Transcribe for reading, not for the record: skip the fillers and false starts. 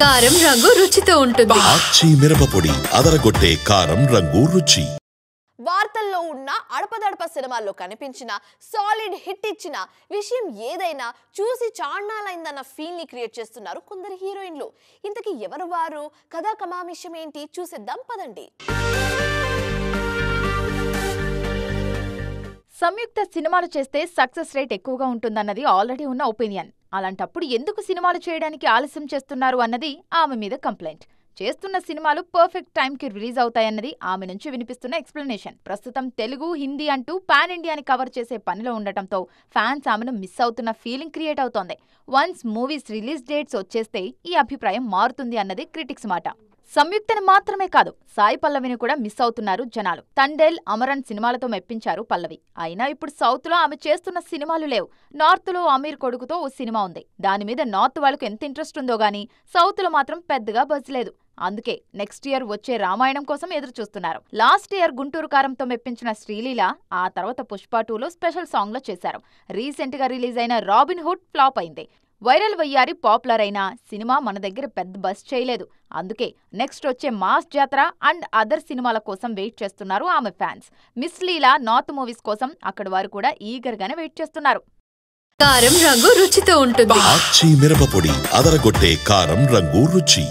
కారం రంగు రుచితో ఉంటుంది. ఆచి మిరపపొడి అదరగొట్టే కారం రంగు రుచి. వార్తల్లో ఉన్న అడపదడప సినిమాల్లో కనిపించిన సాలిడ్ హిట్ ఇచ్చిన విషయం ఏదైనా చూసి చాన్నాలైందన్న ఫీల్ ని క్రియేట్ చేస్తున్నారు కొందరు హీరోయిన్లు. ఇంతకీ ఎవరు వారు, కథా కమామిషం ఏంటి చూసేద్దాం పదండి. సంయుక్త సినిమాలు చేస్తే సక్సెస్ రేట్ ఎక్కువగా ఉంటుందన్నది ఆల్రెడీ ఉన్న ఒపీనియన్. అలాంటప్పుడు ఎందుకు సినిమాలు చేయడానికి ఆలస్యం చేస్తున్నారు అన్నది ఆమె మీద కంప్లైంట్. చేస్తున్న సినిమాలు పర్ఫెక్ట్ టైంకి రిలీజ్ అవుతాయన్నది ఆమె నుంచి వినిపిస్తున్న ఎక్స్ప్లెనేషన్. ప్రస్తుతం తెలుగు, హిందీ అంటూ పాన్ ఇండియాని కవర్ చేసే పనిలో ఉండటంతో ఫ్యాన్స్ ఆమెను మిస్ అవుతున్న ఫీలింగ్ క్రియేట్ అవుతోంది. వన్స్ మూవీస్ రిలీజ్ డేట్స్ వచ్చేస్తే ఈ అభిప్రాయం మారుతుంది అన్నది క్రిటిక్స్ మాట. సంయుక్తని మాత్రమే కాదు, సాయి పల్లవిని కూడా మిస్ అవుతున్నారు జనాలు. తండేల్, అమరన్ సినిమాలతో మెప్పించారు పల్లవి. అయినా ఇప్పుడు సౌత్ లో ఆమె చేస్తున్న సినిమాలు లేవు. నార్త్ లో అమీర్ కొడుకుతో ఓ సినిమా ఉంది. దాని మీద నార్త్ వాళ్ళకు ఎంత ఇంట్రెస్ట్ ఉందో గానీ సౌత్ లో మాత్రం పెద్దగా బజ్ లేదు. అందుకే నెక్స్ట్ ఇయర్ వచ్చే రామాయణం కోసం ఎదురు చూస్తున్నారు. లాస్ట్ ఇయర్ గుంటూరు కారంతో మెప్పించిన శ్రీలీల ఆ తర్వాత పుష్ప 2లో స్పెషల్ సాంగ్ లో చేశారు. రీసెంట్ గా రిలీజ్ అయిన రాబిన్ హుడ్ ఫ్లాప్ అయింది. వైరల్ వయ్యారి పాపులర్ అయిన సినిమా మన దగ్గర పెద్ద బస్ చేయలేదు. అందుకే నెక్స్ట్ వచ్చే మాస్ జాతర అండ్ అదర్ సినిమాల కోసం వెయిట్ చేస్తున్నారు ఆమె ఫ్యాన్స్. మిస్ లీలా నార్త్ మూవీస్ కోసం అక్కడ వారు కూడా ఈగర్ గానే వెయిట్ చేస్తున్నారు. కారం రంగు రుచితో ఉంటుంది. ఆచి మిరపపొడి అదరగొట్టే కారం రంగు రుచి.